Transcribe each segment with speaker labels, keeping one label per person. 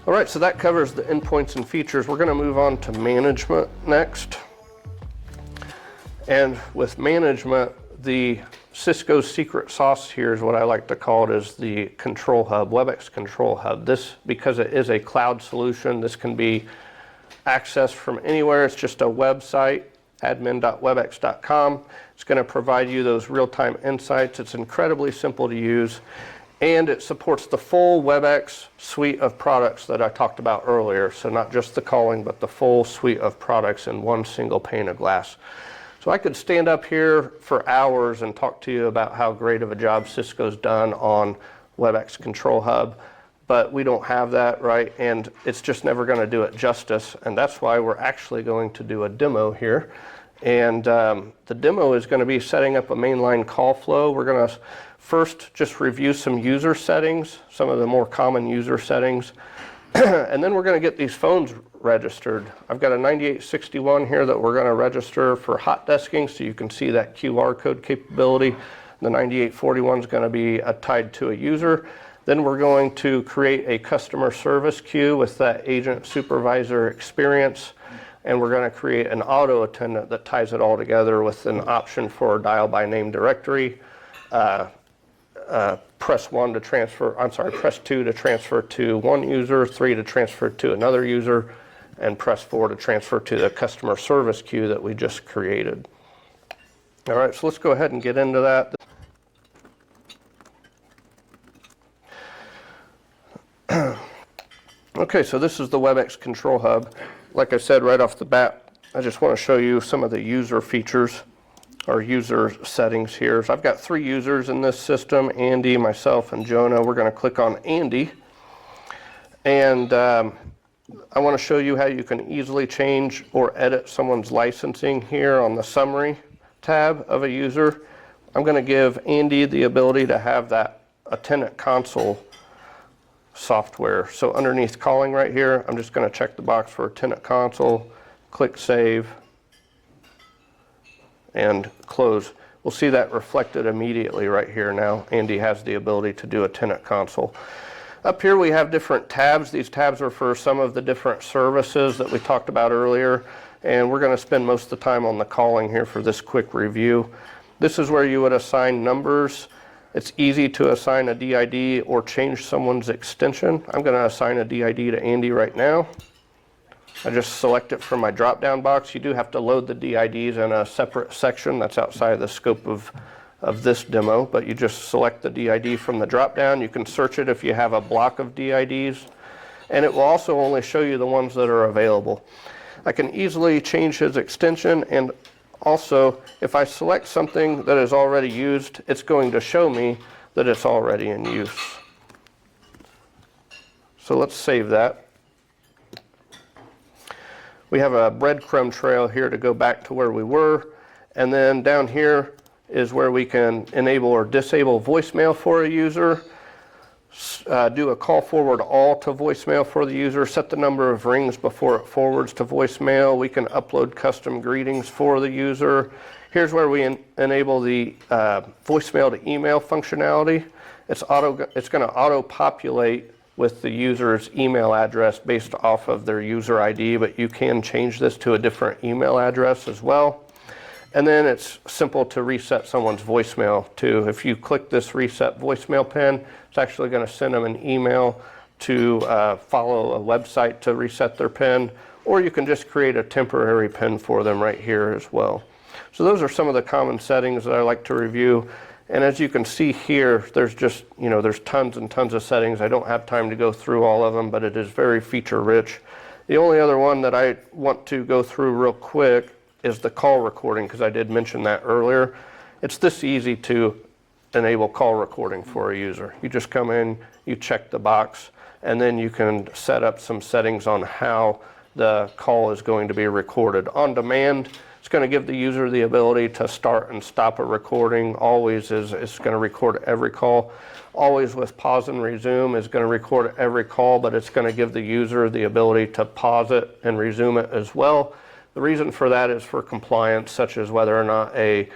Speaker 1: All right, so that covers the endpoints and features. We're going to move on to management next. And with management, the Cisco's secret sauce here is what I like to call it, is the control hub, Webex control hub. This, because it is a cloud solution, this can be accessed from anywhere. It's just a website, admin.webex.com. It's going to provide you those real-time insights. It's incredibly simple to use, and it supports the full Webex suite of products that I talked about earlier. So not just the calling, but the full suite of products in one single pane of glass. So I could stand up here for hours and talk to you about how great of a job Cisco's done on Webex Control Hub, but we don't have that, right? And it's just never going to do it justice, and that's why we're actually going to do a demo here. And the demo is going to be setting up a mainline call flow. We're going to first just review some user settings, some of the more common user settings, and then we're going to get these phones registered. I've got a 9861 here that we're going to register for hot desking, so you can see that QR code capability. The 9841 is going to be tied to a user. Then we're going to create a customer service queue with that agent supervisor experience, and we're going to create an auto attendant that ties it all together with an option for dial by name directory. Press 2 to transfer to one user, 3 to transfer to another user, and press 4 to transfer to the customer service queue that we just created. All right, so let's go ahead and get into that. Okay, so this is the Webex Control Hub. Like I said right off the bat, I just want to show you some of the user features or user settings here. So I've got 3 users in this system, Andy, myself, and Jonah. We're going to click on Andy, and I want to show you how you can easily change or edit someone's licensing here on the summary tab of a user. I'm going to give Andy the ability to have that attendant console software. So underneath calling right here, I'm just going to check the box for attendant console, click save, and close. We'll see that reflected immediately right here now. Andy has the ability to do attendant console. Up here we have different tabs. These tabs are for some of the different services that we talked about earlier, and we're going to spend most of the time on the calling here for this quick review. This is where you would assign numbers. It's easy to assign a DID or change someone's extension. I'm going to assign a DID to Andy right now. I just select it from my drop-down box. You do have to load the DIDs in a separate section. That's outside the scope of this demo, but you just select the DID from the drop-down. You can search it if you have a block of DIDs, and it will also only show you the ones that are available. I can easily change his extension, and also if I select something that is already used, it's going to show me that it's already in use. So let's save that. We have a breadcrumb trail here to go back to where we were, and then down here is where we can enable or disable voicemail for a user, do a call forward all to voicemail for the user, set the number of rings before it forwards to voicemail. We can upload custom greetings for the user. Here's where we enable the voicemail to email functionality. It's going to auto-populate with the user's email address based off of their user ID, but you can change this to a different email address as well. And then it's simple to reset someone's voicemail too. If you click this reset voicemail pin, it's actually going to send them an email to follow a website to reset their pin, or you can just create a temporary pin for them right here as well. So those are some of the common settings that I like to review. And as you can see here, there's just, there's tons and tons of settings. I don't have time to go through all of them, but it is very feature rich. The only other one that I want to go through real quick is the call recording, because I did mention that earlier. It's this easy to enable call recording for a user. You just come in, you check the box, and then you can set up some settings on how the call is going to be recorded. On demand, it's going to give the user the ability to start and stop a recording. Always it's going to record every call. Always with pause and resume is going to record every call, but it's going to give the user the ability to pause it and resume it as well. The reason for that is for compliance, such as whether or not a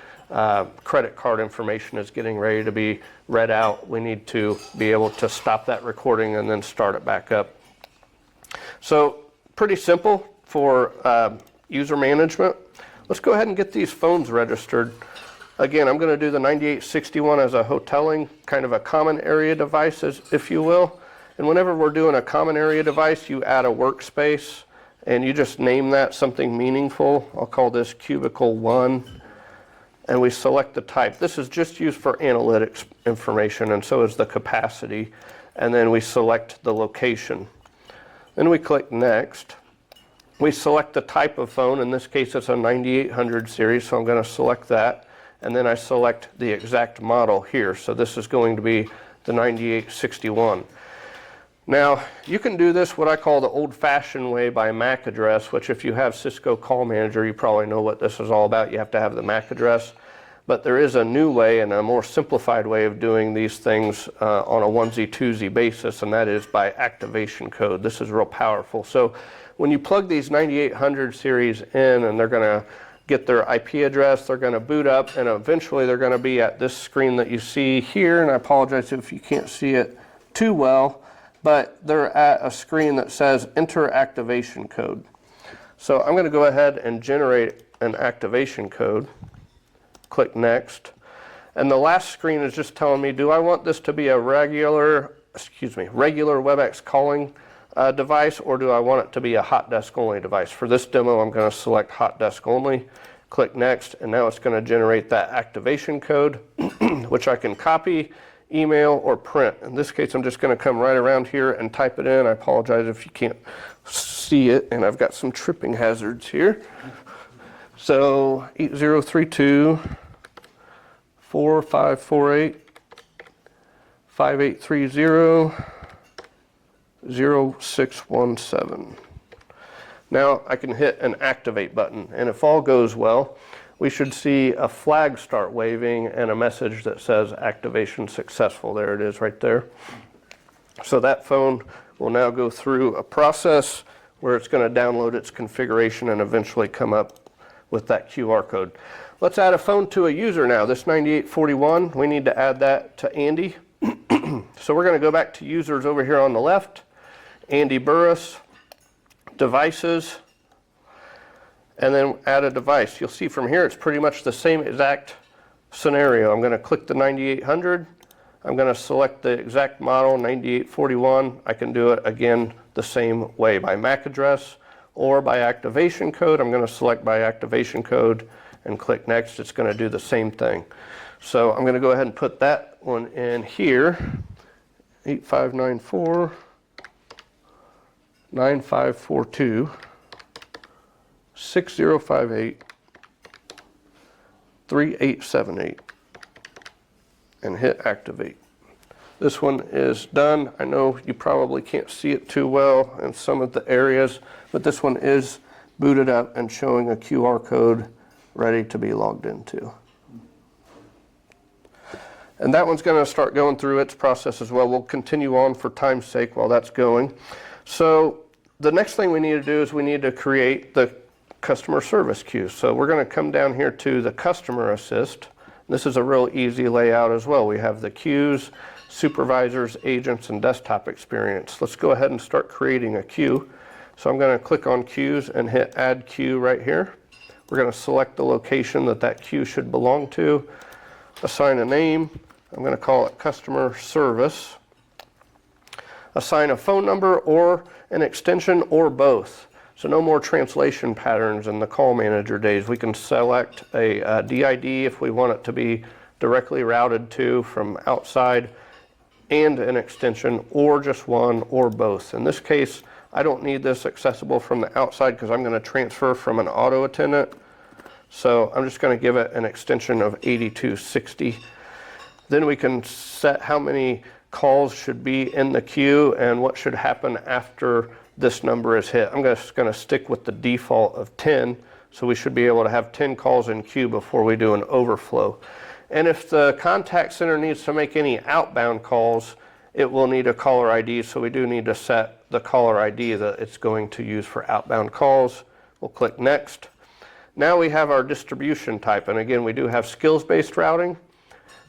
Speaker 1: credit card information is getting ready to be read out. We need to be able to stop that recording and then start it back up. So pretty simple for user management. Let's go ahead and get these phones registered. Again, I'm going to do the 9861 as a hoteling, kind of a common area device, if you will. And whenever we're doing a common area device, you add a workspace and you just name that something meaningful. I'll call this cubicle 1. And we select the type. This is just used for analytics information, and so is the capacity. And then we select the location. Then we click next. We select the type of phone. In this case, it's a 9800 series, so I'm going to select that. And then I select the exact model here. So this is going to be the 9861. Now, you can do this what I call the old-fashioned way by MAC address, which if you have Cisco Call Manager, you probably know what this is all about. You have to have the MAC address. But there is a new way and a more simplified way of doing these things on a onesie, twosie basis, and that is by activation code. This is real powerful. So when you plug these 9800 series in and they're going to get their IP address, they're going to boot up, and eventually they're going to be at this screen that you see here. And I apologize if you can't see it too well, but they're at a screen that says enter activation code. So I'm going to go ahead and generate an activation code. Click next. And the last screen is just telling me, do I want this to be a regular Webex calling device, or do I want it to be a hot desk only device? For this demo, I'm going to select hot desk only. Click next, and now it's going to generate that activation code, which I can copy, email, or print. In this case, I'm just going to come right around here and type it in. I apologize if you can't see it, and I've got some tripping hazards here. So 8032 4548 5830 0617. Now I can hit an activate button, and if all goes well, we should see a flag start waving and a message that says activation successful. There it is right there. So that phone will now go through a process where it's going to download its configuration and eventually come up with that QR code. Let's add a phone to a user now. This 9841, we need to add that to Andy. So we're going to go back to users over here on the left. Andy Burris, devices, and then add a device. You'll see from here it's pretty much the same exact scenario. I'm going to click the 9800. I'm going to select the exact model, 9841. I can do it again the same way by MAC address or by activation code. I'm going to select by activation code and click next. It's going to do the same thing. So I'm going to go ahead and put that one in here, 8594 9542 6058 3878 and hit activate. This one is done. I know you probably can't see it too well in some of the areas, but this one is booted up and showing a QR code ready to be logged into. And that one's going to start going through its process as well. We'll continue on for time's sake while that's going. So the next thing we need to do is we need to create the customer service queue. So we're going to come down here to the customer assist. This is a real easy layout as well. We have the queues, supervisors, agents, and desktop experience. Let's go ahead and start creating a queue. So I'm going to click on queues and hit add queue right here. We're going to select the location that that queue should belong to, assign a name. I'm going to call it customer service. Assign a phone number or an extension or both. So no more translation patterns in the call manager days. We can select a DID if we want it to be directly routed to from outside, and an extension, or just one or both. In this case, I don't need this accessible from the outside because I'm going to transfer from an auto attendant. So I'm just going to give it an extension of 8260. Then we can set how many calls should be in the queue and what should happen after this number is hit. I'm just going to stick with the default of 10, so we should be able to have 10 calls in queue before we do an overflow. And if the contact center needs to make any outbound calls, it will need a caller ID, so we do need to set the caller ID that it's going to use for outbound calls. We'll click next. Now we have our distribution type, and again we do have skills-based routing,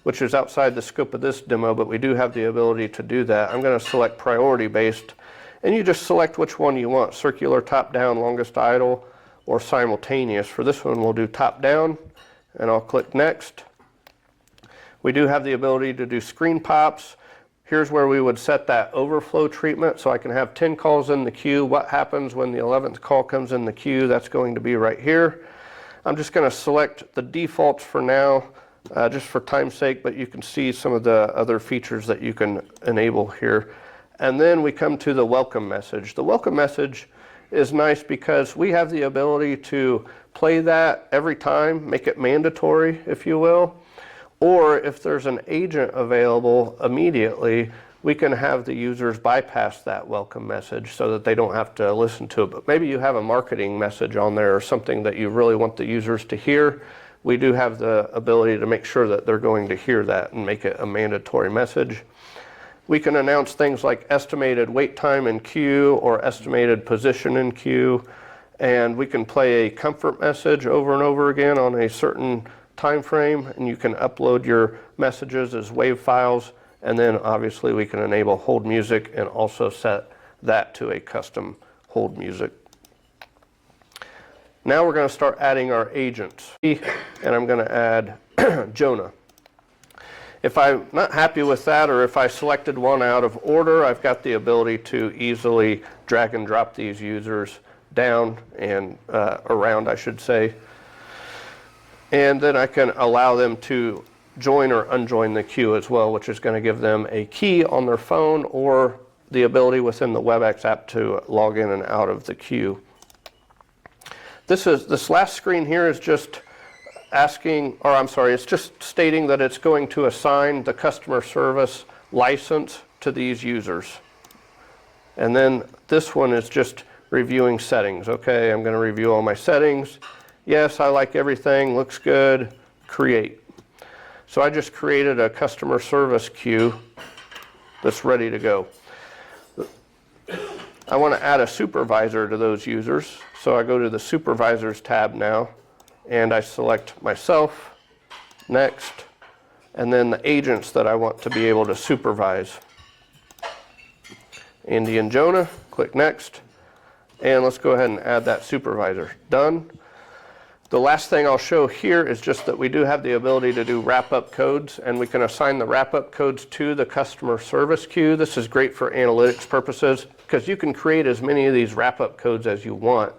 Speaker 1: which is outside the scope of this demo, but we do have the ability to do that. I'm going to select priority-based, and you just select which one you want, circular, top down, longest idle, or simultaneous. For this one we'll do top down, and I'll click next. We do have the ability to do screen pops. Here's where we would set that overflow treatment, so I can have 10 calls in the queue. What happens when the 11th call comes in the queue? That's going to be right here. I'm just going to select the defaults for now, just for time's sake, but you can see some of the other features that you can enable here. And then we come to the welcome message. The welcome message is nice because we have the ability to play that every time, make it mandatory, if you will. Or if there's an agent available immediately, we can have the users bypass that welcome message so that they don't have to listen to it. But maybe you have a marketing message on there or something that you really want the users to hear. We do have the ability to make sure that they're going to hear that and make it a mandatory message. We can announce things like estimated wait time in queue or estimated position in queue. And we can play a comfort message over and over again on a certain time frame, and you can upload your messages as WAV files, and then obviously we can enable hold music and also set that to a custom hold music. Now we're going to start adding our agents, and I'm going to add Jonah. If I'm not happy with that, or if I selected one out of order, I've got the ability to easily drag and drop these users down and around, I should say. And then I can allow them to join or unjoin the queue as well, which is going to give them a key on their phone or the ability within the Webex app to log in and out of the queue. This last screen here is just it's just stating that it's going to assign the customer service license to these users. And then this one is just reviewing settings. Okay, I'm going to review all my settings. Yes, I like everything, looks good, create. So I just created a customer service queue that's ready to go. I want to add a supervisor to those users, so I go to the supervisors tab now, and I select myself, next, and then the agents that I want to be able to supervise. Andy and Jonah, click next, and let's go ahead and add that supervisor. Done. The last thing I'll show here is just that we do have the ability to do wrap-up codes, and we can assign the wrap-up codes to the customer service queue. This is great for analytics purposes because you can create as many of these wrap-up codes as you want,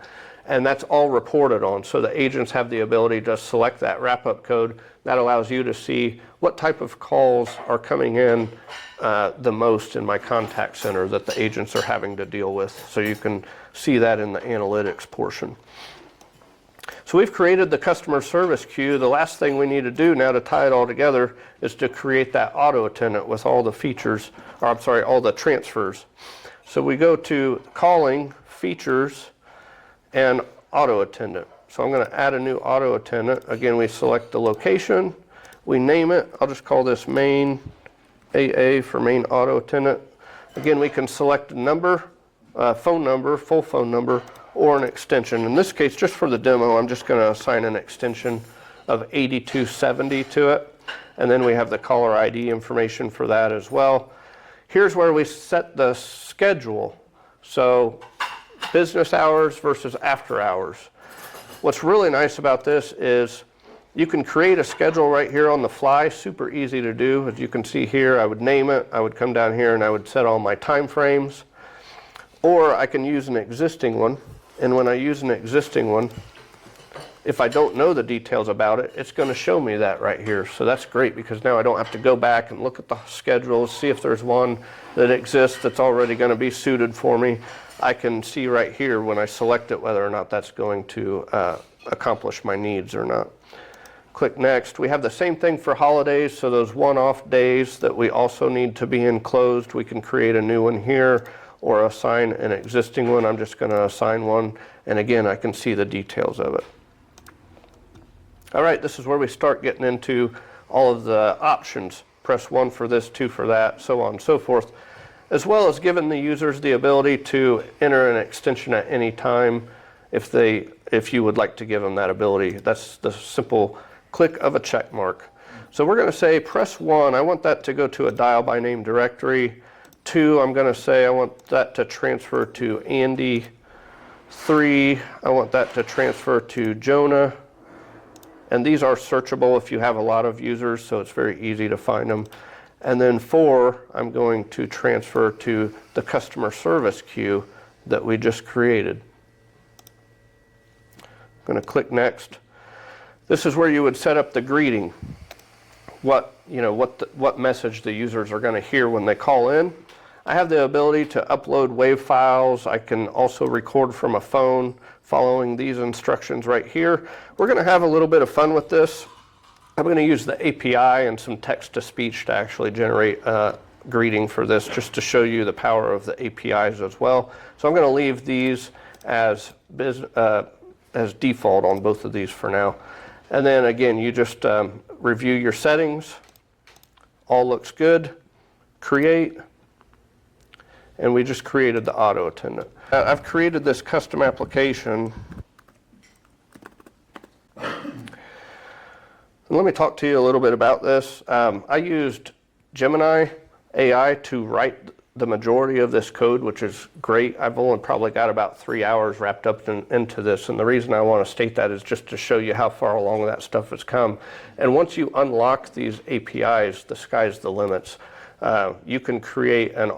Speaker 1: and that's all reported on. So the agents have the ability to select that wrap-up code. That allows you to see what type of calls are coming in the most in my contact center that the agents are having to deal with. So you can see that in the analytics portion. So we've created the customer service queue. The last thing we need to do now to tie it all together is to create that auto attendant with all the features, or I'm sorry, all the transfers. So we go to calling, features, and auto attendant. So I'm going to add a new auto attendant. Again, we select the location, we name it. I'll just call this main AA for main auto attendant. Again, we can select a number, phone number, full phone number, or an extension. In this case, just for the demo, I'm just going to assign an extension of 8270 to it. And then we have the caller ID information for that as well. Here's where we set the schedule. So business hours versus after hours. What's really nice about this is you can create a schedule right here on the fly, super easy to do. As you can see here, I would name it, I would come down here and I would set all my time frames. Or I can use an existing one. And when I use an existing one, if I don't know the details about it, it's going to show me that right here. So that's great because now I don't have to go back and look at the schedule, see if there's one that exists that's already going to be suited for me. I can see right here when I select it whether or not that's going to accomplish my needs or not. Click next. We have the same thing for holidays, so those one-off days that we also need to be enclosed, we can create a new one here or assign an existing one. I'm just going to assign one, and again I can see the details of it. Alright, this is where we start getting into all of the options. Press 1 for this, 2 for that, so on and so forth, as well as giving the users the ability to enter an extension at any time if you would like to give them that ability. That's the simple click of a check mark. So we're going to say press 1, I want that to go to a dial by name directory. 2, I'm going to say I want that to transfer to Andy. 3, I want that to transfer to Jonah. And these are searchable if you have a lot of users, so it's very easy to find them. And then 4, I'm going to transfer to the customer service queue that we just created. I'm going to click next. This is where you would set up the greeting. What message the users are going to hear when they call in. I have the ability to upload WAV files. I can also record from a phone following these instructions right here. We're going to have a little bit of fun with this. I'm going to use the API and some text-to-speech to actually generate a greeting for this, just to show you the power of the APIs as well. So I'm going to leave these as default on both of these for now. And then again, you just review your settings. All looks good. Create. And we just created the auto attendant. I've created this custom application. And let me talk to you a little bit about this. I used Gemini AI to write the majority of this code, which is great. I've only probably got about 3 hours wrapped up into this, and the reason I want to state that is just to show you how far along that stuff has come. And once you unlock these APIs, the sky's the limits. You can create an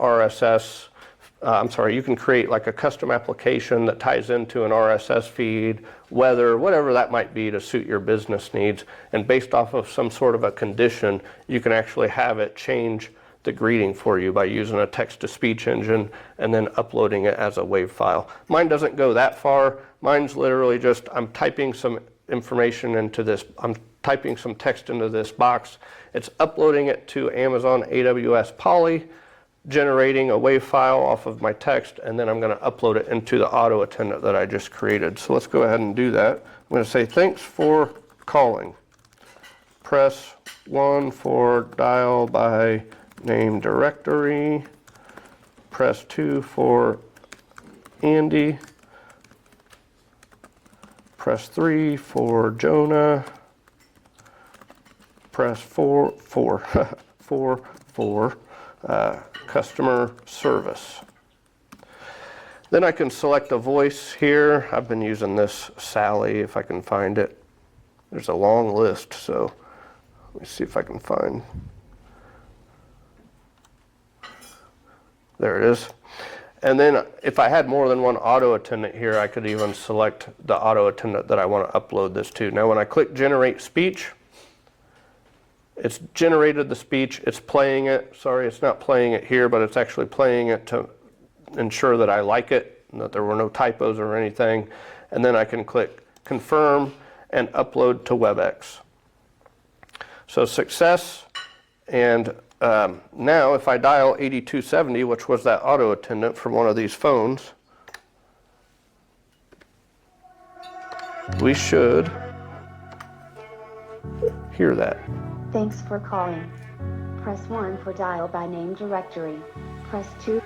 Speaker 1: you can create like a custom application that ties into an RSS feed, weather, whatever that might be to suit your business needs. And based off of some sort of a condition, you can actually have it change the greeting for you by using a text-to-speech engine and then uploading it as a WAV file. Mine doesn't go that far. Mine's literally just, I'm typing some information into this, I'm typing some text into this box. It's uploading it to Amazon AWS Poly, generating a WAV file off of my text, and then I'm going to upload it into the auto attendant that I just created. So let's go ahead and do that. I'm going to say thanks for calling. Press 1 for dial by name directory. Press 2 for Andy. Press 3 for Jonah. Press 4 for customer service. Then I can select a voice here. I've been using this Sally, if I can find it. There's a long list, so let me see if I can find. There it is. And then if I had more than one auto attendant here, I could even select the auto attendant that I want to upload this to. Now when I click generate speech, it's generated the speech, it's playing it. Sorry, it's not playing it here, but it's actually playing it to ensure that I like it, and that there were no typos or anything. And then I can click confirm and upload to Webex. So success. And now if I dial 8270, which was that auto attendant from one of these phones, we should hear that.
Speaker 2: Thanks for calling. Press 1 for dial by name directory. Press 2.